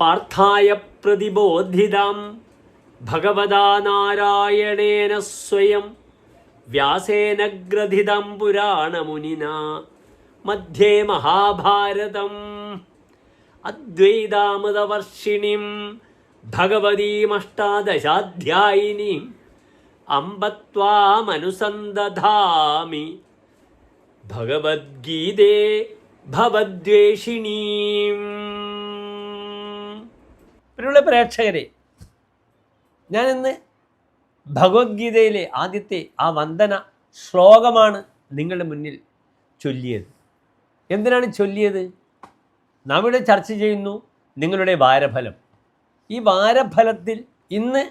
പാർത്ഥായ പ്രതിബോധിതാം ഭഗവതാ നാരായണേന സ്വയം വ്യാസേന ഗ്രഥിതം പുരാണമുനിന മധ്യേ മഹാഭാരതം അദ്വൈതാമൃതവർഷിണീം ഭഗവതീമഷ്ടാദശാധ്യായിനീം അംബത്വാമനുസന്ദധാമി ഭഗവദ്ഗീതേ ഭവദ്വേഷിണീം. പ്രിയമുള്ള പ്രേക്ഷകരെ, ഞാനിന്ന് ഭഗവത്ഗീതയിലെ ആദ്യത്തെ ആ വന്ദന ശ്ലോകമാണ് നിങ്ങളുടെ മുന്നിൽ ചൊല്ലിയത്. എന്തിനാണ് ചൊല്ലിയത്? നാം ഇവിടെ ചർച്ച ചെയ്യുന്നു നിങ്ങളുടെ വാരഫലം. ഈ വാരഫലത്തിൽ ഇന്ന്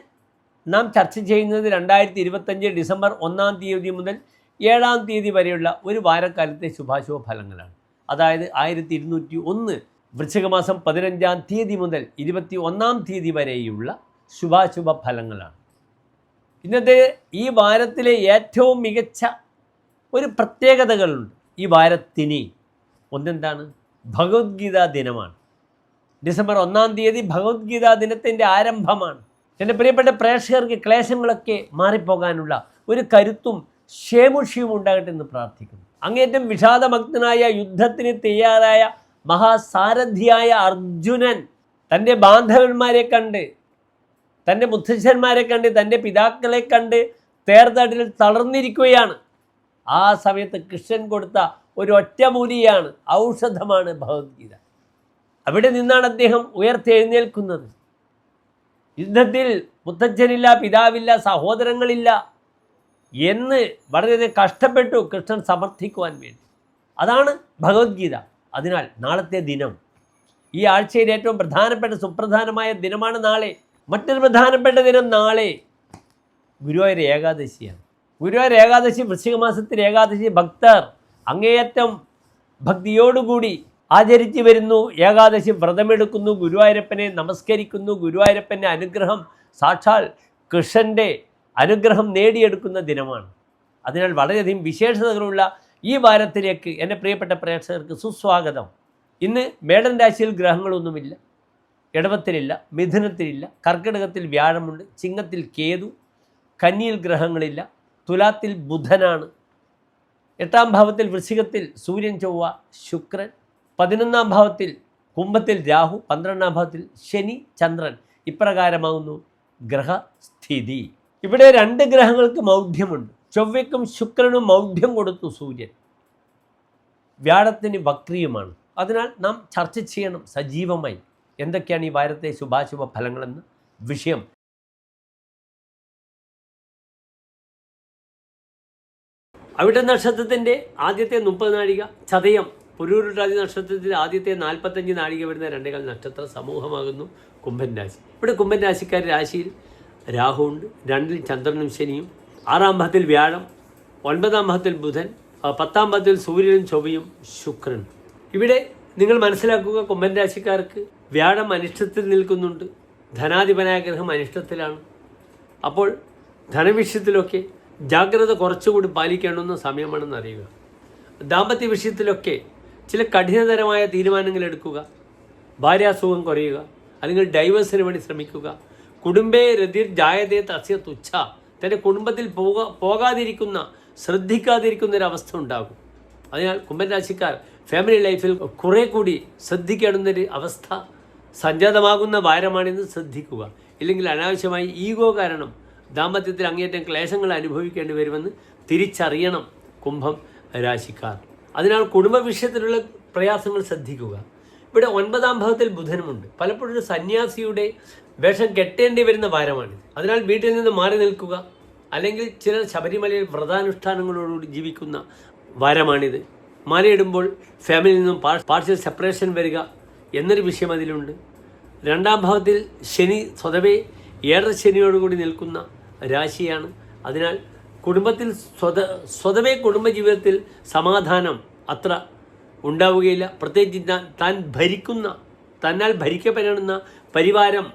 നാം ചർച്ച ചെയ്യുന്നത് 2025 ഡിസംബർ 1-ാം തീയതി മുതൽ 7-ാം തീയതി വരെയുള്ള ഒരു വാരക്കാലത്തെ ശുഭാശുഭ ഫലങ്ങളാണ്. അതായത് 1201 വൃശ്ചികമാസം 15-ാം തീയതി മുതൽ 21-ാം തീയതി വരെയുള്ള ശുഭാശുഭ ഫലങ്ങളാണ്. ഇന്നത്തെ ഈ വാരത്തിലെ ഏറ്റവും മികച്ച ഒരു പ്രത്യേകതകളുണ്ട് ഈ വാരത്തിന്. ഒന്നെന്താണ്? ഭഗവത്ഗീതാ ദിനമാണ്. ഡിസംബർ 1-ാം തീയതി ഭഗവത്ഗീതാ ദിനത്തിൻ്റെ ആരംഭമാണ്. എൻ്റെ പ്രിയപ്പെട്ട പ്രേക്ഷകർക്ക് ക്ലേശങ്ങളൊക്കെ മാറിപ്പോകാനുള്ള ഒരു കരുത്തും ക്ഷേമുഷിയും ഉണ്ടാകട്ടെ എന്ന് പ്രാർത്ഥിക്കുന്നു. അങ്ങേറ്റം വിഷാദഭക്തനായ യുദ്ധത്തിന് തയ്യാറായ മഹാസാരഥിയായ അർജുനൻ തൻ്റെ ബാന്ധവന്മാരെ കണ്ട്, തൻ്റെ മുത്തശ്ശന്മാരെ കണ്ട്, തൻ്റെ പിതാക്കളെ കണ്ട് തേർതടിൽ തളർന്നിരിക്കുകയാണ്. ആ സമയത്ത് കൃഷ്ണൻ കൊടുത്ത ഒരു ഒറ്റമൂലിയാണ്, ഔഷധമാണ് ഭഗവത്ഗീത. അവിടെ നിന്നാണ് അദ്ദേഹം ഉയർത്തെഴുന്നേൽക്കുന്നത്. യുദ്ധത്തിൽ മുത്തച്ഛനില്ല, പിതാവില്ല, സഹോദരങ്ങളില്ല എന്ന് വളരെയധികം കഷ്ടപ്പെട്ടു കൃഷ്ണൻ സമർത്ഥിക്കുവാൻ വേണ്ടി. അതാണ് ഭഗവത്ഗീത. അതിനാൽ നാളത്തെ ദിനം, ഈ ആഴ്ചയിൽ ഏറ്റവും പ്രധാനപ്പെട്ട സുപ്രധാനമായ ദിനമാണ് നാളെ. മറ്റൊരു പ്രധാനപ്പെട്ട ദിനം നാളെ ഗുരുവായൂർ ഏകാദശിയാണ്. ഗുരുവായൂർ ഏകാദശി, വൃശ്ചിക മാസത്തിലെ ഏകാദശി ഭക്തർ അങ്ങേയറ്റം ഭക്തിയോടുകൂടി ആചരിച്ചു വരുന്നു. ഏകാദശി വ്രതമെടുക്കുന്നു, ഗുരുവായൂരപ്പനെ നമസ്കരിക്കുന്നു, ഗുരുവായൂരപ്പൻ്റെ അനുഗ്രഹം, സാക്ഷാൽ കൃഷ്ണൻ്റെ അനുഗ്രഹം നേടിയെടുക്കുന്ന ദിനമാണ്. അതിനാൽ വളരെയധികം വിശേഷതകളുള്ള ഈ വാരത്തിലേക്ക് എൻ്റെ പ്രിയപ്പെട്ട പ്രേക്ഷകർക്ക് സുസ്വാഗതം. ഇന്ന് മേടൻ രാശിയിൽ ഗ്രഹങ്ങളൊന്നുമില്ല. ഇടവത്തിലില്ല, മിഥുനത്തിലില്ല, കർക്കിടകത്തിൽ വ്യാഴമുണ്ട്, ചിങ്ങത്തിൽ കേതു, കന്നിയിൽ ഗ്രഹങ്ങളില്ല, തുലാത്തിൽ ബുധനാണ്, 8-ാം ഭാവത്തിൽ വൃശ്ചികത്തിൽ സൂര്യൻ, ചൊവ്വ, ശുക്രൻ, 11-ാം ഭാവത്തിൽ കുംഭത്തിൽ രാഹു, 12-ാം ഭാവത്തിൽ ശനി, ചന്ദ്രൻ. ഇപ്രകാരമാകുന്നു ഗ്രഹസ്ഥിതി. ഇവിടെ 2 ഗ്രഹങ്ങൾക്ക് മൗഢ്യമുണ്ട്. ചൊവ്വയ്ക്കും ശുക്രനും മൗഢ്യം കൊടുത്തു സൂര്യൻ. വ്യാഴത്തിന് വക്രിയുമാണ്. അതിനാൽ നാം ചർച്ച ചെയ്യണം സജീവമായി എന്തൊക്കെയാണ് ഈ വാരത്തെ ശുഭാശുഭ ഫലങ്ങളെന്ന വിഷയം. അവിട്ട നക്ഷത്രത്തിൻ്റെ ആദ്യത്തെ 30 നാഴിക, ചതയം പുരൂരുട്ടാതി നക്ഷത്രത്തിൻ്റെ ആദ്യത്തെ 45 നാഴിക വരുന്ന 2 നക്ഷത്ര സമൂഹമാകുന്നു കുംഭൻ രാശി. ഇവിടെ കുംഭൻ രാശിക്കാരുടെ രാശിയിൽ രാഹുവുണ്ട്, 2-ൽ ചന്ദ്രനും ശനിയും, 6-ാം ഭാവത്തിൽ വ്യാഴം, 9-ാം ഭാവത്തിൽ ബുധൻ, 10-ാം ഭാവത്തിൽ സൂര്യനും ചൊവ്വയും ശുക്രനും. ഇവിടെ നിങ്ങൾ മനസ്സിലാക്കുക, കുംഭൻ രാശിക്കാർക്ക് വ്യാഴം അനിഷ്ടത്തിൽ നിൽക്കുന്നുണ്ട്. ധനാധിപനായ ഗ്രഹം അനിഷ്ടത്തിലാണ്. അപ്പോൾ ധനവിഷയത്തിലൊക്കെ ജാഗ്രത കുറച്ചുകൂടി പാലിക്കേണ്ടുന്ന സമയമാണെന്ന് അറിയുക. ദാമ്പത്യ വിഷയത്തിലൊക്കെ ചില കഠിനതരമായ തീരുമാനങ്ങൾ എടുക്കുക, ഭാര്യാസുഖം കുറയുക, അല്ലെങ്കിൽ ഡൈവേഴ്സിന് വേണ്ടി ശ്രമിക്കുക. കുടുംബേ രതിർ ജായതേ തസ്യ തുച്ഛ, തൻ്റെ കുടുംബത്തിൽ പോകാതിരിക്കുന്ന, ശ്രദ്ധിക്കാതിരിക്കുന്ന ഒരവസ്ഥ ഉണ്ടാകും. അതിനാൽ കുംഭൻ രാശിക്കാർ ഫാമിലി ലൈഫിൽ കുറെ കൂടി ശ്രദ്ധിക്കേണ്ടുന്നൊരു അവസ്ഥ സംജാതമാകുന്ന വാരമാണെന്ന് ശ്രദ്ധിക്കുക. ഇല്ലെങ്കിൽ അനാവശ്യമായി ഈഗോ കാരണം ദാമ്പത്യത്തിൽ അങ്ങേയറ്റം ക്ലേശങ്ങൾ അനുഭവിക്കേണ്ടി വരുമെന്ന് തിരിച്ചറിയണം കുംഭം രാശിക്കാർ. അതിനാൽ കുടുംബ വിഷയത്തിലുള്ള പ്രയാസങ്ങൾ ശ്രദ്ധിക്കുക. ഇവിടെ 9-ാം ഭാവത്തിൽ ബുധനുമുണ്ട്. പലപ്പോഴും ഒരു സന്യാസിയുടെ വേഷം കെട്ടേണ്ടി വരുന്ന വാരമാണിത്. അതിനാൽ വീട്ടിൽ നിന്ന് മാറി നിൽക്കുക, അല്ലെങ്കിൽ ചിലർ ശബരിമലയിൽ വ്രതാനുഷ്ഠാനങ്ങളോടുകൂടി ജീവിക്കുന്ന വാരമാണിത്. മാലയിടുമ്പോൾ ഫാമിലിയിൽ നിന്നും പാർഷ്യൽ സെപ്പറേഷൻ വരിക എന്നൊരു വിഷയം അതിലുണ്ട്. 2-ാം ഭാവത്തിൽ ശനി സ്വതവേ 7 ശനിയോടുകൂടി നിൽക്കുന്ന രാശിയാണ്. അതിനാൽ കുടുംബത്തിൽ സ്വതവേ കുടുംബജീവിതത്തിൽ സമാധാനം അത്ര ഉണ്ടാവുകയില്ല. പ്രത്യേകിച്ച് തന്നാൽ ഭരിക്കപ്പെടണമെന്ന പരിവാരം,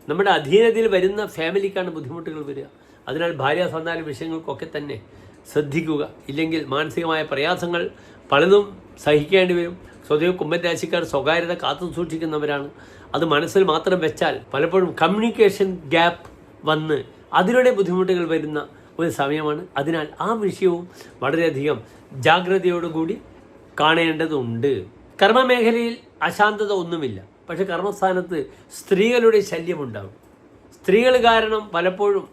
നമ്മുടെ അധീനതയിൽ വരുന്ന ഫാമിലിക്കാണ് ബുദ്ധിമുട്ടുകൾ വരിക. അതിനാൽ ഭാര്യ സന്താന വിഷയങ്ങൾക്കൊക്കെ തന്നെ ശ്രദ്ധിക്കുക. ഇല്ലെങ്കിൽ മാനസികമായ പ്രയാസങ്ങൾ പലതും സഹിക്കേണ്ടി വരും. സ്വതവേ കുംഭൻ രാശിക്കാർ സ്വകാര്യത കാത്തു സൂക്ഷിക്കുന്നവരാണ്. അത് മനസ്സിൽ മാത്രം വെച്ചാൽ പലപ്പോഴും കമ്മ്യൂണിക്കേഷൻ ഗ്യാപ്പ് വന്ന് അതിലൂടെ ബുദ്ധിമുട്ടുകൾ വരുന്ന ഒരു സമയമാണ്. അതിനാൽ ആ വിഷയവും വളരെയധികം ജാഗ്രതയോടുകൂടി കാണേണ്ടതുണ്ട്. കർമ്മമേഖലയിൽ അശാന്തത ഒന്നുമില്ല, പക്ഷെ കർമ്മസ്ഥാനത്ത് സ്ത്രീകളുടെ ശല്യമുണ്ടാകും. സ്ത്രീകൾ കാരണം പലപ്പോഴും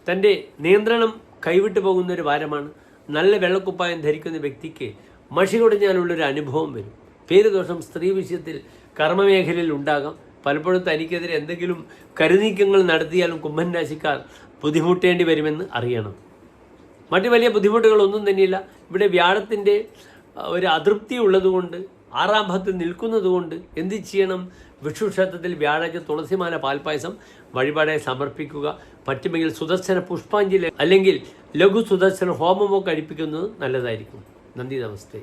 തൻ്റെ നിയന്ത്രണം കൈവിട്ടു പോകുന്നൊരു വാരമാണ്. നല്ല വെള്ളക്കുപ്പായം ധരിക്കുന്ന വ്യക്തിക്ക് മഷി കുടഞ്ഞാലുള്ളൊരു അനുഭവം വരും. പേരുദോഷം സ്ത്രീ വിഷയത്തിൽ കർമ്മമേഖലയിൽ ഉണ്ടാകാം. പലപ്പോഴും തനിക്കെതിരെ എന്തെങ്കിലും കരുനീക്കങ്ങൾ നടത്തിയാലും കുംഭൻ രാശിക്കാർ ബുദ്ധിമുട്ടേണ്ടി വരുമെന്ന് അറിയണം. മറ്റു വലിയ ബുദ്ധിമുട്ടുകളൊന്നും തന്നെയില്ല. ഇവിടെ വ്യാഴത്തിൻ്റെ ഒരു അതൃപ്തി ഉള്ളതുകൊണ്ട് 6ാം ഭാവത്തിൽ നിൽക്കുന്നതുകൊണ്ട് എന്ത് ചെയ്യണം? വിഷ്ണു ക്ഷേത്രത്തിൽ വ്യാഴാഴ്ച തുളസിമാല പാൽപ്പായസം വഴിപാടായി സമർപ്പിക്കുക. പറ്റുമെങ്കിൽ സുദർശന പുഷ്പാഞ്ജലി അല്ലെങ്കിൽ ലഘു സുദർശന ഹോമമോ കഴിപ്പിക്കുന്നത് നല്ലതായിരിക്കും. നന്ദി, നമസ്തേ.